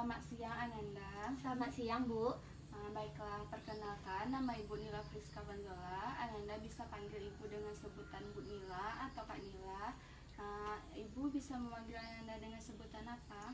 Selamat siang Ananda. Selamat siang, Bu. Baiklah, perkenalkan nama Ibu Nila Friska Bandola. Ananda bisa panggil Ibu dengan sebutan Bu Nila atau Kak Nila. Ibu bisa memanggil Ananda dengan sebutan apa?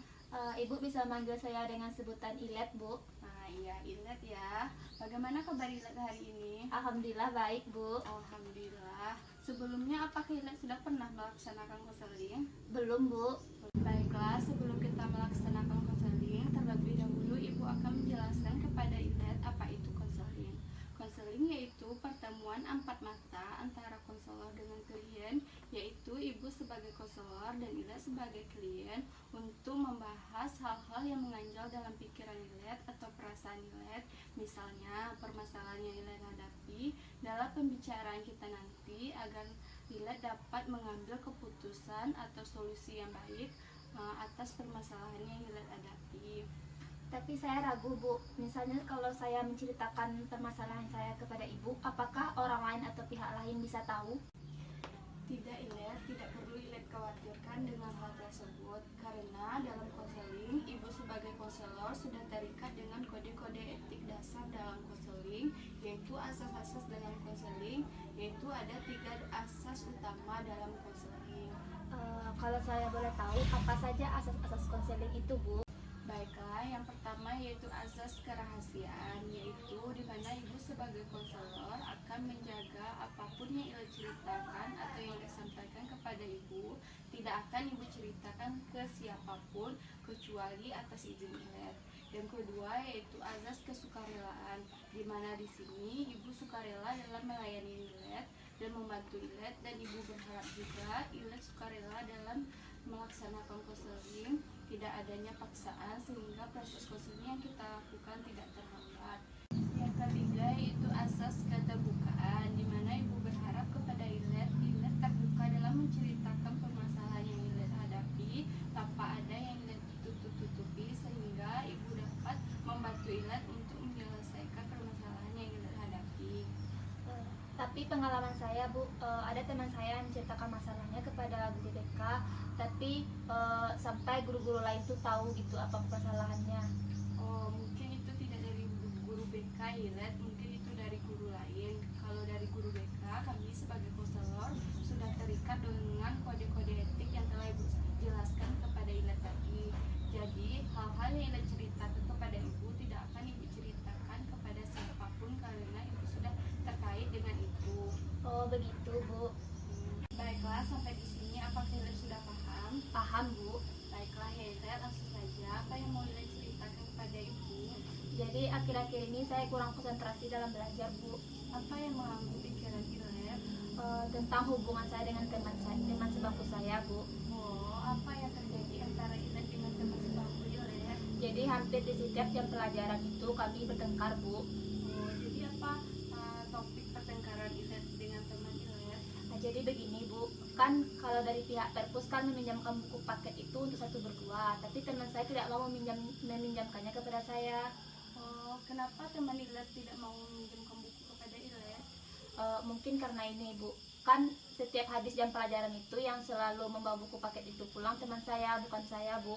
Ibu bisa manggil saya dengan sebutan Ilet, Bu. Iya, Ilet ya. Bagaimana kabar Ilet hari ini? Alhamdulillah baik, Bu. Alhamdulillah. Sebelumnya apakah Ilet sudah pernah melaksanakan konseling? Belum, Bu. Baiklah, sebelum kita melaksanakan konseling, terlebih dahulu Ibu akan menjelaskan kepada Ilet apa itu konseling. Konseling yaitu pertemuan empat mata antara konselor dengan klien, yaitu Ibu sebagai konselor dan Ilet sebagai klien untuk membahas hal-hal yang mengganjal dalam pikiran Ilet atau perasaan Ilet, misalnya permasalahan yang Ilet hadapi dalam pembicaraan kita nanti agar Ilet dapat mengambil keputusan atau solusi yang baik atas permasalahan yang Ilet hadapi. Tapi saya ragu, Bu. Misalnya kalau saya menceritakan permasalahan saya kepada Ibu, apakah orang lain atau pihak lain bisa tahu? Tidak Ilet, tidak perlu Ilet khawatirkan dengan hal tersebut, karena dalam konseling, Ibu sebagai konselor sudah terikat dengan kode-kode etik dasar dalam konseling, yaitu asas-asas dalam konseling, yaitu ada 3 asas utama dalam konseling. Kalau saya boleh tahu, apa saja asas-asas konseling itu, Bu? Baiklah, yang pertama yaitu azas kerahasiaan, yaitu di mana Ibu sebagai konselor akan menjaga apapun yang Ibu ceritakan atau yang disampaikan kepada Ibu tidak akan Ibu ceritakan ke siapapun kecuali atas izin Ilet. Yang kedua yaitu azas kesukarelaan, di mana di sini Ibu sukarela dalam melayani Ilet dan membantu Ilet, dan Ibu berharap juga Ilet sukarela dalam melaksanakan konseling, tidak adanya paksaan sehingga proses konseling yang kita lakukan tidak terhambat. Yang ketiga yaitu asas keterbukaan, di mana Ibu berharap kepada Ilet terbuka dalam menceritakan permasalahan yang Ilet hadapi tanpa ada yang Ilet tutup-tutupi, sehingga Ibu dapat membantu Ilet untuk menyelesaikan permasalahan yang Ilet hadapi. Tapi pengalaman saya, Bu, ada teman saya yang menceritakan masalahnya kepada guru BK, tapi sampai guru-guru lain tuh tahu gitu apa kesalahannya. Mungkin itu tidak dari guru BK Ilet, mungkin itu dari guru lain. Kalau dari guru BK, kami sebagai konselor sudah terikat dengan kode-kode etik yang telah Ibu jelaskan kepada Ilet tadi. Jadi hal-hal yang Ilet ceritakan kepada Ibu tidak akan Ibu ceritakan kepada siapapun karena Ibu sudah terkait dengan itu. Oh begitu, Bu. Baiklah, sampai di sini apakah Ilet sudah paham? Paham, Bu. Baiklah ya Ilet, langsung saja apa yang mau Ilet ceritakan kepada Ibu? Jadi akhir-akhir ini saya kurang konsentrasi dalam belajar, Bu. Apa yang mengganggu pikiran Ilet? Tentang hubungan saya dengan teman sebangku saya, Bu. Apa yang terjadi antara Ilet dengan teman sebangku Ilet? Jadi hampir di setiap jam pelajaran itu kami bertengkar, Bu. Jadi apa topik pertengkaran Ilet dengan teman Ilet? Jadi begini, Bu, kan kalau dari pihak perpus kan meminjamkan buku paket itu untuk satu berdua, tapi teman saya tidak mau meminjamkannya kepada saya. Kenapa teman Ilet tidak mau meminjamkan buku kepada Ilet? Mungkin karena ini, Bu, kan setiap habis jam pelajaran itu yang selalu membawa buku paket itu pulang teman saya, bukan saya, Bu.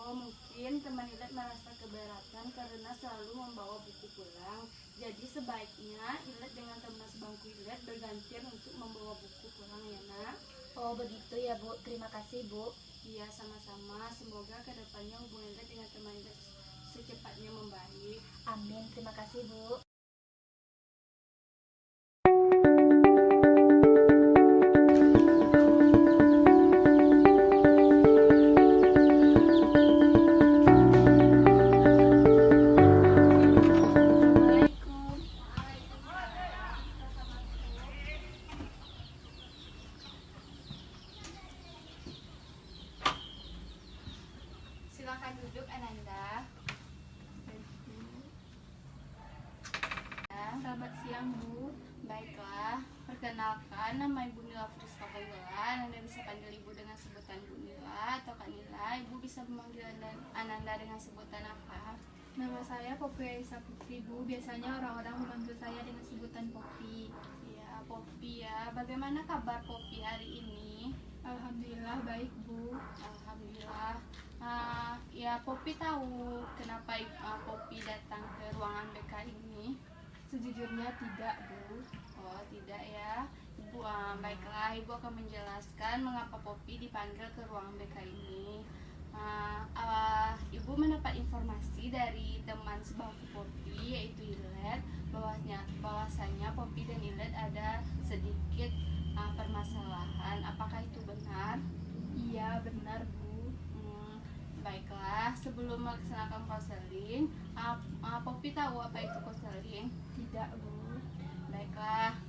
Mungkin teman Ilet merasa keberatan karena selalu membawa buku pulang. Jadi sebaiknya Ilet dengan teman sebangku Ilet bergantian untuk membawa buku pulang ya nak. Oh begitu ya, Bu. Terima kasih, Bu. Iya, sama-sama. Semoga kedepannya hubungan Ilet dengan teman Ilet secepatnya membaik. Amin. Terima kasih, Bu. Silakan duduk Ananda. Selamat siang, Bu. Baiklah, perkenalkan nama Ibu Nila Friska Bandola. Anda bisa panggil Ibu dengan sebutan Bu Nila atau Kak Nila. Ibu bisa memanggil Ananda dengan sebutan apa? Nama saya Poppy Aisyah Putri, Bu. Biasanya orang-orang memanggil saya dengan sebutan Poppy. Ya, Poppy ya. Bagaimana kabar Poppy hari ini? Alhamdulillah baik, Bu. Alhamdulillah. Ya, Poppy tahu kenapa Poppy datang ke ruangan BK ini? Sejujurnya tidak, Bu. Oh, tidak ya. Ibu, baiklah, Ibu akan menjelaskan mengapa Poppy dipanggil ke ruangan BK ini. Ibu mendapat informasi dari teman sebangku Poppy, yaitu Ilet, bahwasanya Poppy dan Ilet ada sedikit permasalahan. Apakah itu benar? Iya, benar, Bu. Baiklah, sebelum melaksanakan konseling, Poppy tahu apa itu konseling? Tidak, Bu. Baiklah,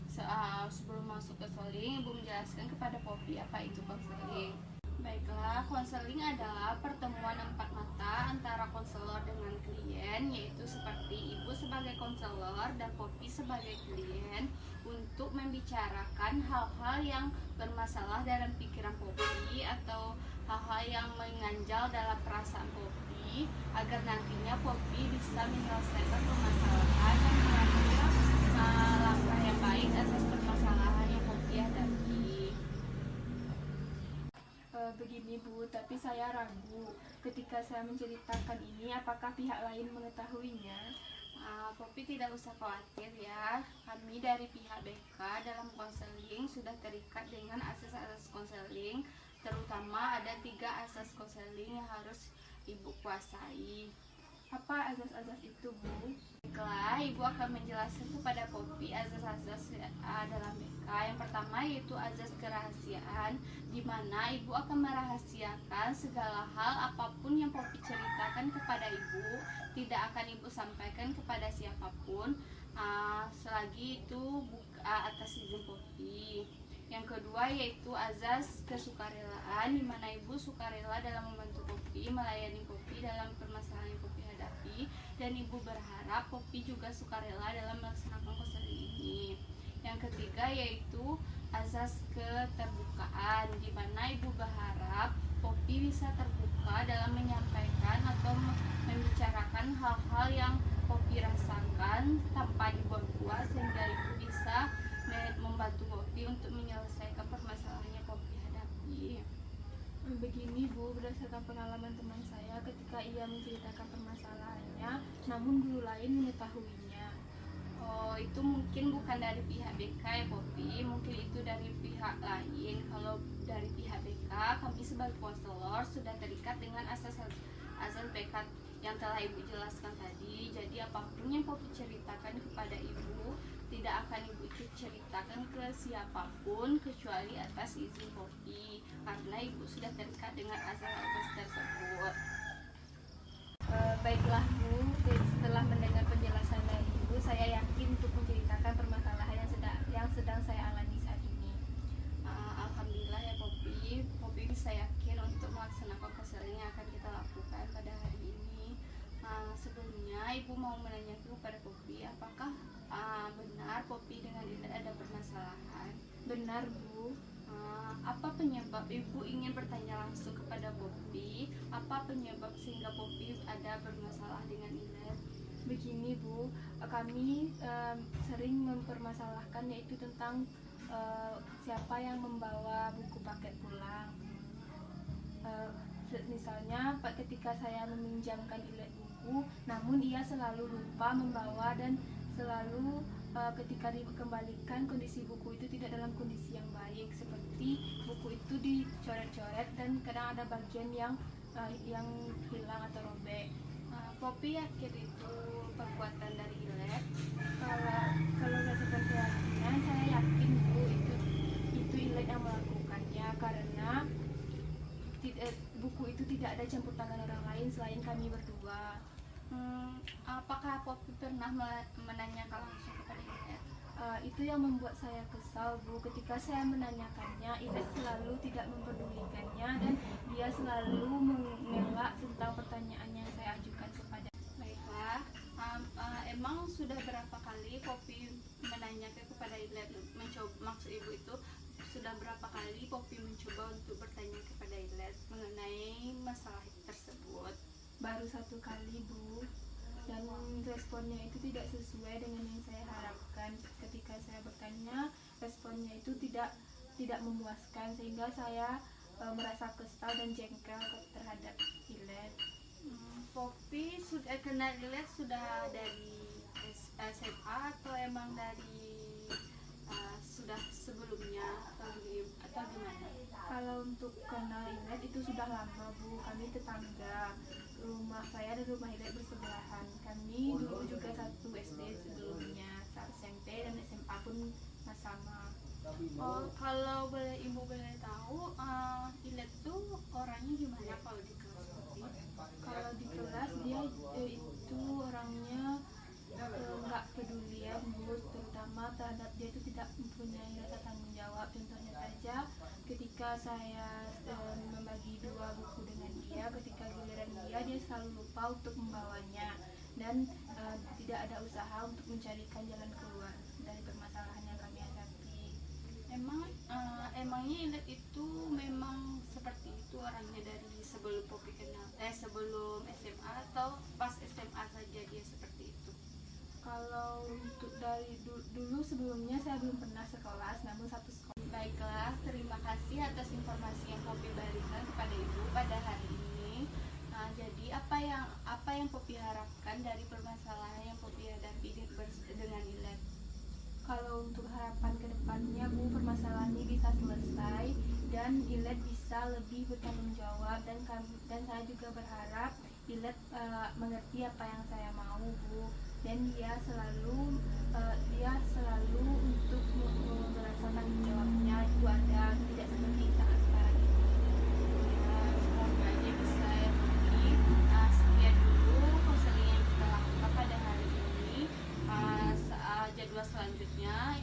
sebelum masuk ke konseling, Ibu menjelaskan kepada Poppy apa itu konseling. Baiklah, konseling adalah pertemuan empat mata antara konselor dengan klien, yaitu seperti Ibu sebagai konselor dan Poppy sebagai klien, untuk membicarakan hal-hal yang bermasalah dalam pikiran Poppy atau hal-hal yang mengganjal dalam perasaan Poppy, agar nantinya Poppy bisa menyelesaikan permasalahan dan mengambil langkah yang baik atas permasalahan yang Poppy hadapi. Begini, Bu, tapi saya ragu ketika saya menceritakan ini, apakah pihak lain mengetahuinya? Poppy tidak usah khawatir ya. Kami dari pihak BK dalam konseling sudah terikat dengan asas-asas konseling, terutama ada 3 asas konseling yang harus Ibu kuasai. Apa azas-azas itu, Bu? Baiklah, Ibu akan menjelaskan kepada Poppy azas-azas dalam BK. Yang pertama yaitu azas kerahasiaan, di mana Ibu akan merahasiakan segala hal apapun yang Poppy ceritakan kepada Ibu, tidak akan Ibu sampaikan kepada siapapun selagi itu atas izin Poppy. Yang kedua yaitu azas kesukarelaan, di mana Ibu sukarela dalam membantu Poppy, melayani Poppy dalam permasalahan yang Poppy hadapi, dan Ibu berharap Poppy juga sukarela dalam melaksanakan konseling ini. Yang ketiga yaitu azas keterbukaan, di mana Ibu berharap Poppy bisa terbuka dalam menyampaikan atau membicarakan hal-hal yang Poppy rasakan tanpa dibuat-buat, sehingga Ibu bisa membantu Poppy untuk menyelesaikan permasalahan yang Poppy hadapi. Begini, Bu, berdasarkan pengalaman teman saya ketika ia menceritakan permasalahannya, namun guru lain mengetahuinya. Oh, itu mungkin bukan dari pihak BK ya Poppy, mungkin itu dari pihak lain. Kalau dari pihak BK, kami sebagai konselor sudah terikat dengan asas BK yang telah Ibu jelaskan tadi. Jadi apapun yang Poppy ceritakan kepada Ibu, tidak akan Ibu ceritakan ke siapapun kecuali atas izin Poppy, karena Ibu sudah terikat dengan asas-asas tersebut. Baiklah, Bu, setelah mendengar penjelasan dari Ibu, saya yakin untuk menceritakan permasalahan yang sedang saya alami saat ini. Alhamdulillah ya Poppy, Poppy bisa yakin untuk melaksanakan konseling yang akan kita lakukan pada hari ini. Sebelumnya Ibu mau menanyakan kepada Poppy, apakah benar Poppy dengan Ilet ada permasalahan? Benar, Bu. Apa penyebab Ibu ingin bertanya langsung kepada Poppy? Apa penyebab sehingga Poppy ada bermasalah dengan Ilet? Begini, Bu, kami sering mempermasalahkan yaitu tentang siapa yang membawa buku paket pulang. Misalnya ketika saya meminjamkan Ilet buku, namun ia selalu lupa membawa, dan selalu ketika dikembalikan kondisi buku itu tidak dalam kondisi yang baik, seperti buku itu dicoret-coret dan kadang ada bagian yang hilang atau robek. Poppy yakin itu perbuatan dari Ilet? Kalau berdasarkan keyakinan, saya yakin, Bu, itu Ilet yang melakukannya, karena buku itu tidak ada campur tangan orang lain selain kami berdua. Apakah Poppy pernah menanyakan langsung kepada Ilet? Itu yang membuat saya kesal, Bu. Ketika saya menanyakannya, Ilet selalu tidak memperdulikannya dan dia selalu mengelak tentang pertanyaan yang saya ajukan kepada. Baiklah, emang sudah berapa kali Poppy menanyakan kepada Ilet, maksud Ibu itu sudah berapa kali Poppy mencoba untuk bertanya kepada Ilet mengenai masalah tersebut? Baru 1 kali, Bu, dan responnya itu tidak sesuai dengan yang saya harapkan. Ketika saya bertanya, responnya itu tidak memuaskan, sehingga saya merasa kesal dan jengkel terhadap Ilet. kenal Ilet sudah dari SMA atau emang dari sudah sebelumnya atau gimana? Kalau untuk kenal Ilet itu sudah lama Bu, kami tetangga. Rumah saya dan rumah Ilet bersebelahan. Kami dulu juga satu SD sebelumnya, saat SMP dan SMA pun sama. Oh, kalau ibu boleh tahu, Ilet tuh orangnya gimana kalau di kelas Poppy? Kalau di kelas dia itu orangnya nggak pedulian Bu, terutama terhadap dia itu tidak mempunyai rasa tanggung jawab. Contohnya saja ketika saya membagi dua buku dengan dia, ketika giliran dia selalu lupa untuk membawanya dan tidak ada usaha untuk mencarikan jalan keluar dari permasalahan yang kami hadapi. Emangnya Ilet itu memang seperti itu orangnya dari sebelum Poppy kenal sebelum SMA atau pas SMA saja dia seperti itu? Kalau untuk dari dulu sebelumnya saya belum pernah sekelas, namun satu sekolah. Baiklah, terima kasih atas informasi yang Poppy berikan kepada Ibu pada hari ini. Jadi apa yang Poppy harapkan dari permasalahan yang Poppy hadapi dengan Ilet? Kalau untuk harapan kedepannya Bu, permasalahan ini bisa selesai dan Ilet bisa lebih bertanggung jawab, dan saya juga berharap Ilet mengerti apa yang saya mau Bu, dan dia selalu untuk melaksanakan jawabnya itu ada, tidak seperti saat sekarang ini. Ya, semoga aja bisa ya Poppy. Sekian dulu konseling yang kita lakukan pada hari ini. Jadwal selanjutnya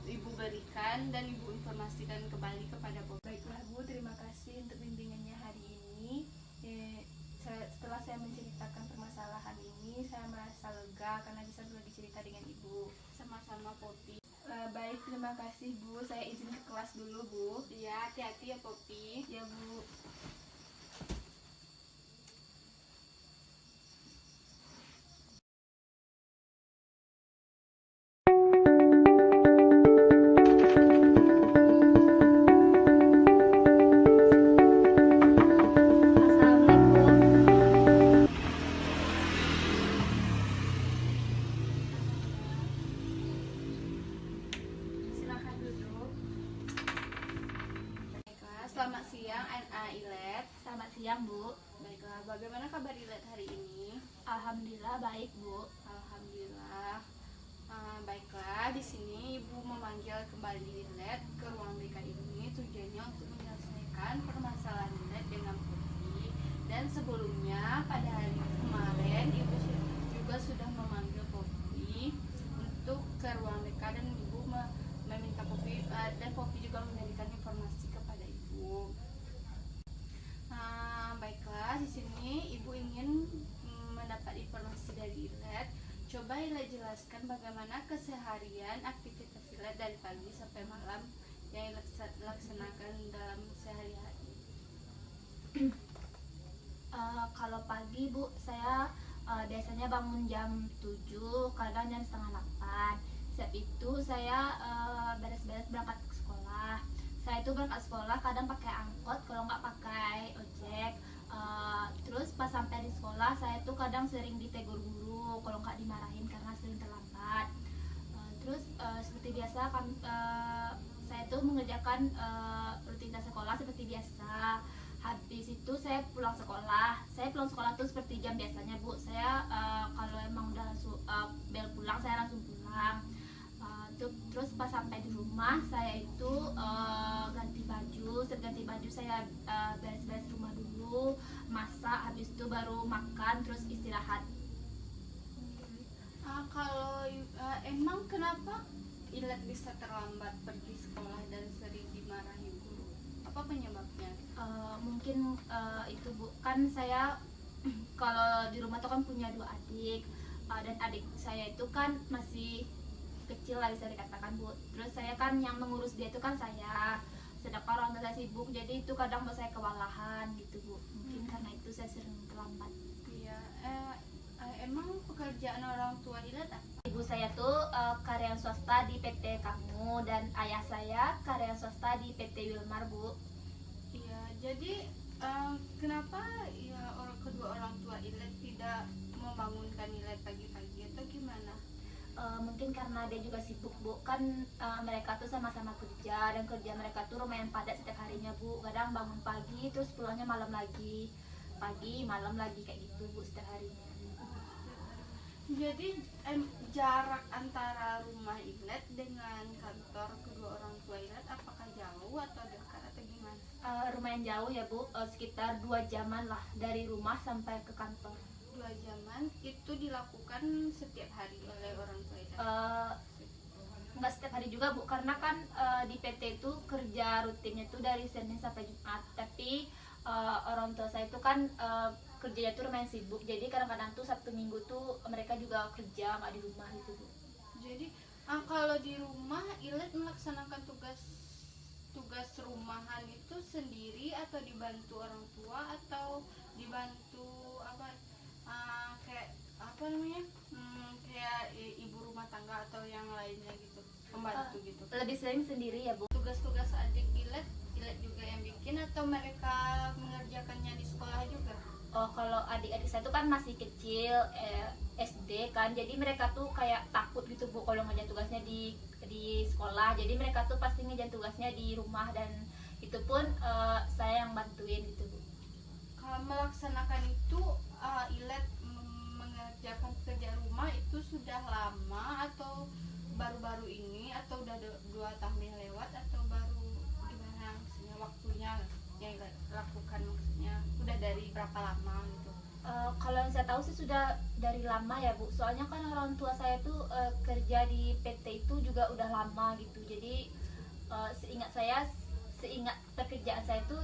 ibu berikan dan ibu informasikan kembali kepada Poppy. Baiklah Bu, terima kasih untuk bimbingannya hari ini. Setelah saya menceritakan permasalahan ini, saya merasa lega karena bisa berbagi cerita dengan Ibu. Sama-sama Poppy. Baik, terima kasih Bu. Saya izin ke kelas dulu Bu. Ya, hati-hati ya Poppy. Ya Bu. Silakan duduk. Baiklah, selamat siang Ilet. Selamat siang Bu. Baiklah, bagaimana kabar Ilet hari ini? Alhamdulillah baik Bu. Alhamdulillah. Baiklah, di sini Ibu memanggil kembali Ilet ke ruang BK ini tujuannya untuk menyelesaikan permasalahan Ilet dengan Poppy. Dan sebelumnya pada hari kemarin Ibu juga sudah memanggil Poppy untuk ke ruang BK dan Ibu meminta Poppy dan Poppy juga memberikan informasi kepada Ibu. Baiklah, di sini Ibu ingin mendapat informasi dari Ilet. Coba Ilet jelaskan bagaimana keseharian aktivitas Ilet dari pagi sampai malam yang Ilet laksanakan dalam sehari-hari. Kalau pagi Bu, saya biasanya bangun jam 7, kadang jam setengah 8. Setiap itu saya beres-beres berangkat ke sekolah. Saya itu berangkat sekolah kadang pakai angkot, kalau nggak pakai ojek. Terus pas sampai di sekolah saya tuh kadang sering ditegur guru kalau nggak dimarahin karena sering terlambat. Terus seperti biasa saya tuh mengerjakan rutinitas sekolah seperti biasa. Habis itu saya pulang sekolah. Saya pulang sekolah tuh seperti jam biasanya Bu. Saya kalau emang udah bel pulang saya langsung pulang. Terus pas sampai di rumah saya itu ganti baju. Setelah ganti baju saya beres-beres rumah dulu, masak, habis itu baru makan, terus istirahat. Kalau emang kenapa Ilet bisa terlambat pergi sekolah dan sering dimarahi guru? Apa penyebabnya? Mungkin itu Bu, kan saya kalau di rumah tuh kan punya 2 adik, dan adik saya itu kan masih kecil lah bisa dikatakan Bu. Terus saya kan yang mengurus dia itu kan saya, sedangkan orang tua saya sibuk, jadi itu kadang buat saya kewalahan gitu Bu. Mungkin karena itu saya sering terlambat. Iya, emang pekerjaan orang tua Ilet apa? Ibu saya tuh karyawan swasta di PT Kamu, dan ayah saya karyawan swasta di PT Wilmar Bu. Iya, jadi Kenapa ya kedua orang tua Ilet tidak membangunkan Ilet pagi-pagi atau gimana? Mungkin karena dia juga sibuk bu, kan mereka tuh sama-sama kerja, dan kerja mereka tuh lumayan padat setiap harinya bu. Kadang bangun pagi terus pulangnya malam lagi, pagi malam lagi kayak gitu bu setiap harinya. Jadi jarak antara rumah Ilet dengan kantor kedua orang tua Ilet apakah jauh atau dekat atau gimana? Lumayan jauh ya bu, sekitar 2 jaman lah dari rumah sampai ke kantor. 2 jaman itu dilakukan setiap hari oleh orang tua Ilet? Nggak setiap hari juga bu, karena kan di PT itu kerja rutinnya tuh dari Senin sampai Jumat, tapi orang tua saya itu kan kerjanya tuh lumayan sibuk, jadi kadang-kadang tuh Sabtu Minggu tuh mereka juga kerja nggak di rumah gitu bu. Jadi kalau di rumah Ilet melaksanakan tugas rumahan itu sendiri atau dibantu orang tua atau dibantu apa kayak apa namanya kayak ibu rumah tangga atau yang lainnya gitu, pembantu gitu? Lebih sering sendiri ya bu. Tugas-tugas adik Ilet juga yang bikin atau mereka mengerjakannya di sekolah juga? Oh, kalau adik-adik saya tuh kan masih kecil, SD kan, jadi mereka tuh kayak takut gitu bu kalau ngerjain tugasnya di sekolah. Jadi mereka tuh pasti ngerjain tugasnya di rumah, dan itu pun saya yang bantuin gitu bu. Kalau melaksanakan itu Ilet mengerjakan pekerjaan rumah itu sudah lama atau baru-baru ini atau udah 2 tahun yang lewat atau baru gimana maksudnya waktunya yang Ilet lakukan, maksudnya udah dari berapa lama gitu? Kalau yang saya tahu sih sudah dari lama ya bu, soalnya kan orang tua saya tuh kerja di PT itu juga udah lama gitu. Jadi seingat pekerjaan saya tuh,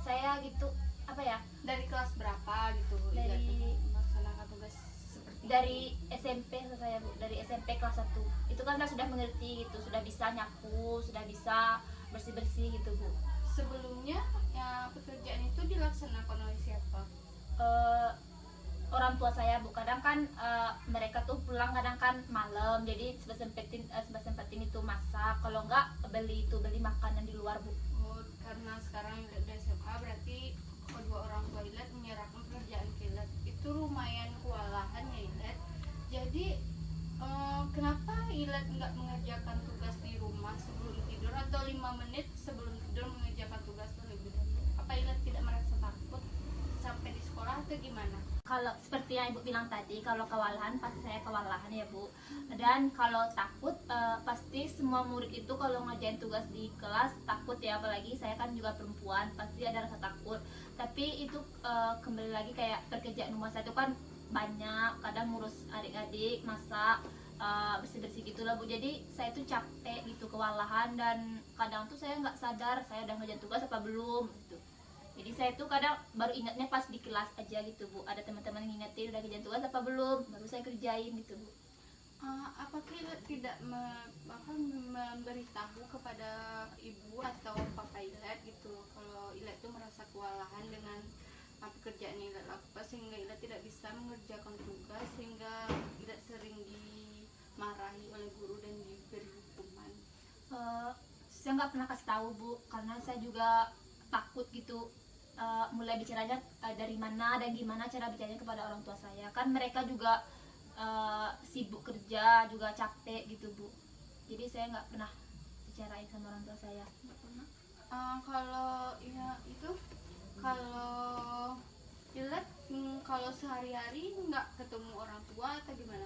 saya gitu apa ya, Dari kelas berapa gitu dari Ilet melaksanakan tugas seperti dari SMP saya bu, dari SMP kelas 1 itu kan sudah mengerti gitu, sudah bisa nyapu, sudah bisa bersih-bersih gitu bu. Sebelumnya ya, pekerjaan itu dilaksanakan oleh siapa? Eh, Orang tua saya bu, kadang kan mereka tuh pulang kadang kan malam, jadi sempat-sempetin itu masak, kalau enggak beli makanan di luar bu. Oh, karena sekarang Ilet udah SMA berarti kedua orang tua Ilet menyerahkan pekerjaan ke Ilet. Itu lumayan kewalahan ya Ilet. Jadi kenapa Ilet nggak mengerjakan tugas di rumah sebelum tidur atau 5 menit sebelum tidur mengerjakan tugas terlebih dahulu? Apa Ilet tidak merasa takut sampai di sekolah atau gimana? Kalau seperti yang ibu bilang tadi, kalau kewalahan pasti saya kewalahan ya bu. Dan kalau takut pasti semua murid itu kalau ngerjain tugas di kelas takut ya, apalagi saya kan juga perempuan, pasti ada rasa takut. Tapi itu kembali lagi kayak pekerjaan rumah saya itu kan banyak, kadang ngurus adik-adik, masak, bersih-bersih gitu lah bu. Jadi saya tuh capek gitu, kewalahan, dan kadang tuh saya nggak sadar saya udah ngerjain tugas apa belum gitu. Jadi saya tuh kadang baru ingatnya pas di kelas aja gitu bu, ada teman-teman yang ngingetin udah kerjaan tugas apa belum, baru saya kerjain gitu bu. Apakah Ilet tidak memberitahu kepada ibu atau papa Ilet gitu kalau Ilet tuh merasa kewalahan dengan pekerjaan yang Ilet lakukan sehingga Ilet tidak bisa mengerjakan tugas, sehingga Ilet sering dimarahi oleh guru dan diberi hukuman? Saya nggak pernah kasih tahu bu, karena saya juga takut gitu mulai bicaranya dari mana dan gimana cara bicaranya kepada orang tua saya, kan mereka juga sibuk kerja, juga capek gitu bu. Jadi saya nggak pernah bicarain sama orang tua saya. Kalau ya itu kalau Ilet kalau sehari-hari nggak ketemu orang tua atau gimana?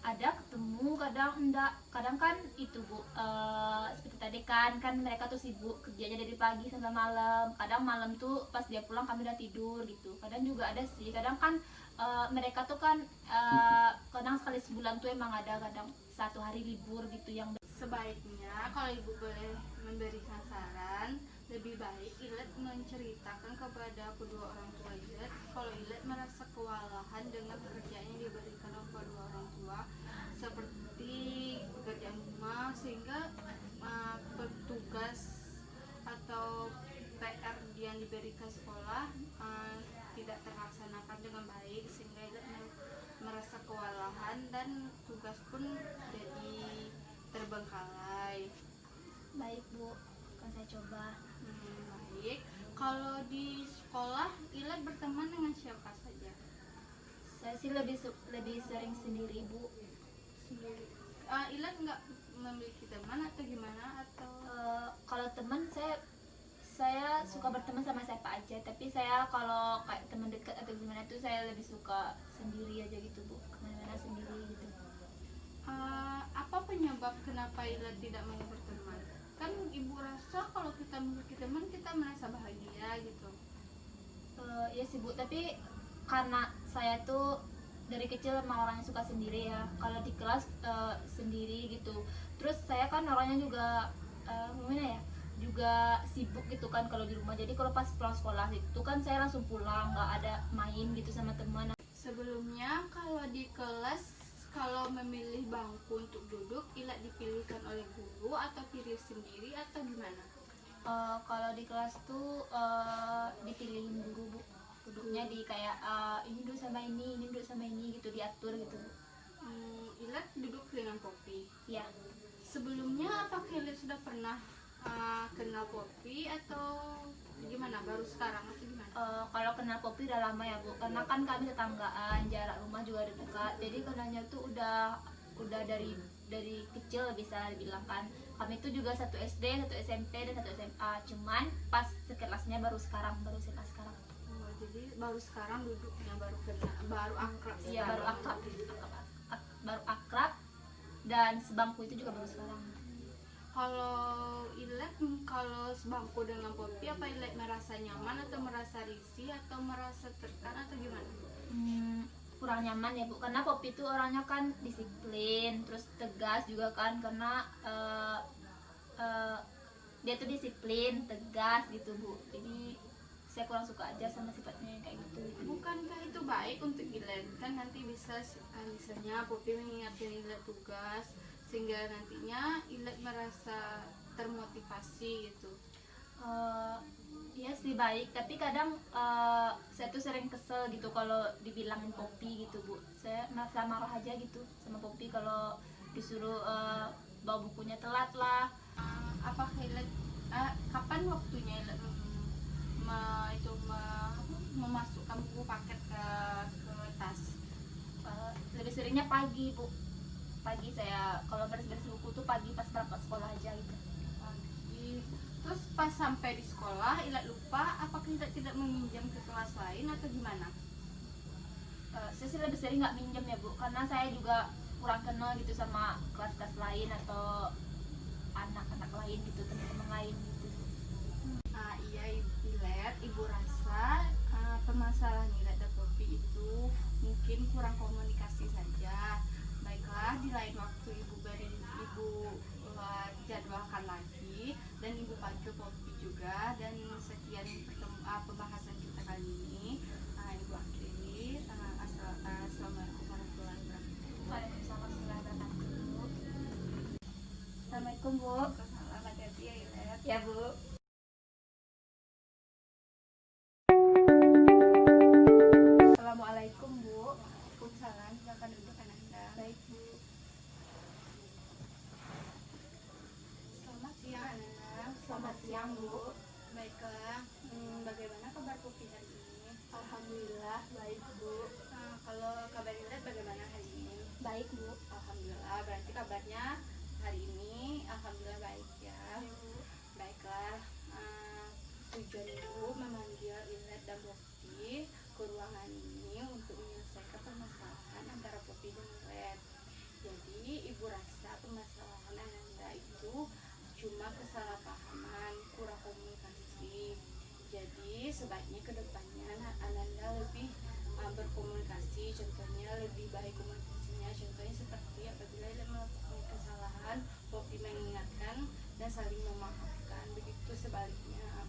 Ada ketemu, kadang enggak, kadang kan itu bu, seperti tadi kan mereka tuh sibuk kerjanya dari pagi sampai malam, kadang malam tuh pas dia pulang kami udah tidur gitu. Kadang juga ada sih, kadang kan mereka tuh kan kadang sekali sebulan tuh emang ada kadang 1 hari libur gitu yang Sebaiknya kalau ibu boleh memberikan saran, lebih baik Ilet menceritakan kepada kedua orang tua Ilet kalau Ilet merasa kewalahan dengan pekerjaan yang diberikan oleh kedua orang tua seperti pekerjaan rumah, sehingga petugas atau PR yang diberikan sekolah tidak terlaksanakan dengan baik, sehingga Ilet merasa kewalahan dan tugas pun jadi terbengkalai. baik bu, akan saya coba. Baik. Kalau di sekolah Ilet berteman dengan siapa saja? Saya sih lebih sering sendiri, Bu. Sendiri. Ilet nggak memiliki teman atau gimana atau? Kalau teman saya suka berteman sama siapa aja, tapi saya kalau kayak teman dekat atau gimana tuh saya lebih suka sendiri aja gitu, Bu. Kemana-mana sendiri gitu. Apa penyebab kenapa Ilet tidak mau berteman? Kan ibu rasa kalau kita memiliki teman kita merasa bahagia gitu. Ya sih, Bu, tapi karena saya tuh dari kecil emang orangnya suka sendiri ya. Kalau di kelas sendiri gitu. Terus saya kan orangnya juga gimana ya? Juga sibuk gitu kan kalau di rumah. Jadi kalau pas pulang sekolah itu kan saya langsung pulang, nggak ada main gitu sama teman. Sebelumnya kalau di kelas kalau memilih bangku untuk duduk Ilet dipilihkan oleh guru atau pilih sendiri atau gimana? Kalau di kelas tuh dipilihin guru, Bu. Duduknya di kayak ini duduk sama ini duduk sama ini gitu, diatur gitu, Bu. Ilet duduk dengan Poppy. Ya. Sebelumnya apakah Ilet sudah pernah kenal Poppy atau gimana? Baru sekarang atau gimana? Kalau kenal Poppy udah lama ya, Bu. Karena kan kami tetanggaan, jarak rumah juga dekat. Jadi kenalnya tuh udah dari kecil bisa dibilang kan. Kami tuh juga satu SD, satu SMP, dan satu SMA. Cuman pas sekelasnya baru SMA sekarang. Jadi baru sekarang duduknya baru akrab. Iya, baru akrab. Baru akrab dan sebangku itu juga baru sekarang. Kalau Ilet kalau sebangku dengan Poppy apa Ilet merasa nyaman atau merasa risih atau merasa tertekan atau gimana? Kurang nyaman ya, Bu, karena Poppy itu orangnya kan disiplin, terus tegas juga kan, karena dia tuh disiplin, tegas gitu, Bu. Jadi saya kurang suka aja sama sifatnya yang kayak gitu. Bukankah itu baik untuk Ilet? Kan nanti bisa misalnya Poppy mengingatkan Ilet tugas sehingga nantinya Ilet merasa termotivasi gitu. Iya sih baik, tapi kadang saya tuh sering kesel gitu kalau dibilangin Poppy gitu, Bu. Saya merasa marah aja gitu sama Poppy kalau disuruh bawa bukunya telat lah. Apakah Ilet kapan waktunya Ilet memasukkan buku paket ke tas? Lebih seringnya pagi, Bu. Pagi saya kalau beres-beres buku tuh pagi pas berangkat sekolah aja gitu. Terus pas sampai di sekolah Ilet lupa, apakah Ilet tidak meminjam ke kelas lain atau gimana? Saya sih lebih sering nggak minjem ya, Bu, karena saya juga kurang kenal gitu sama kelas-kelas lain atau anak-anak lain gitu, teman-teman lain gitu. Iya Ilet, ibu rasa permasalahan Ilet dan Poppy itu mungkin kurang komunikasi saja. Baiklah, di lain waktu ibu jadwalkan lagi dan ibu panggil Poppy juga. Dan sekian pembahasan kita kali ini. Ibu akhiri. Assalamualaikum warahmatullahi wabarakatuh. Waalaikumsalam warahmatullahi wabarakatuh. Assalamualaikum, Bu. Selamat hati-hati ya Ilet. Ya, Bu. Assalamualaikum, Bu. Waalaikumsalam. Silakan duduk Ananda. Baik, Bu. Selamat siang Ananda. Selamat siang, Bu. Baiklah, bagaimana kabar Poppy hari ini? Alhamdulillah baik, Bu. Kalau kabar Ilet bagaimana hari ini? Baik, Bu. Alhamdulillah, berarti kabarnya hari ini alhamdulillah baik ya. Baiklah, tujuan ibu memanggil Ilet dan Poppy ke ruangan ini untuk menyelesaikan permasalahan antara Poppy dan Ilet. Jadi ibu rasa permasalahan Ananda itu cuma kesalahpahaman, kurang komunikasi. Jadi sebaiknya kedepannya Ananda lebih berkomunikasi, contohnya lebih baik komunikasinya. Contohnya seperti apabila Ilet melakukan kesalahan, Poppy mengingatkan dan saling memaafkan. Begitu sebaliknya.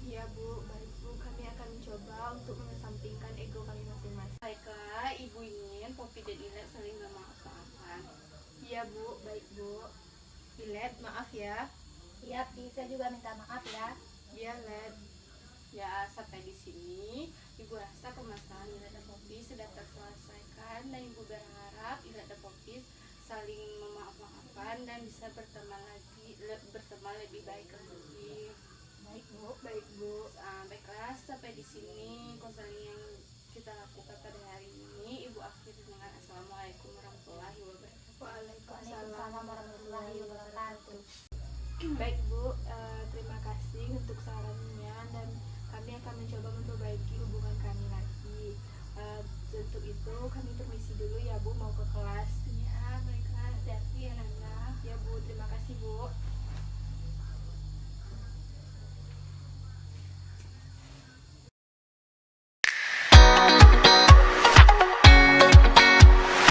Iya, Bu. Baik, Bu. Kami akan mencoba untuk mengesampingkan ego kami masing-masing. Baiklah, ibu ingin Poppy dan Ilet saling memaafkan. Iya, Bu. Baik, Bu. Ilet, maaf ya. Iya, saya juga minta maaf ya. Iya, Let. Ya, sampai di sini ibu rasa permasalahan Ilet dan Poppy sudah terselesaikan dan ibu berharap Ilet dan Poppy saling memaaf-maafkan dan bisa berteman lebih baik lagi. Baik, Bu. Baik, Bu. sampai di sini konseling yang kita lakukan pada hari ini. Ibu akhiri dengan assalamualaikum warahmatullahi wabarakatuh. Waalaikumsalam warahmatullahi wabarakatuh. Baik Bu, terima kasih untuk sarannya dan kami akan mencoba memperbaiki hubungan kami lagi. Untuk itu kami permisi dulu ya Bu, mau ke kelas. Ya, baiklah, hati-hati ya Nanda. Ya Bu, terima kasih Bu.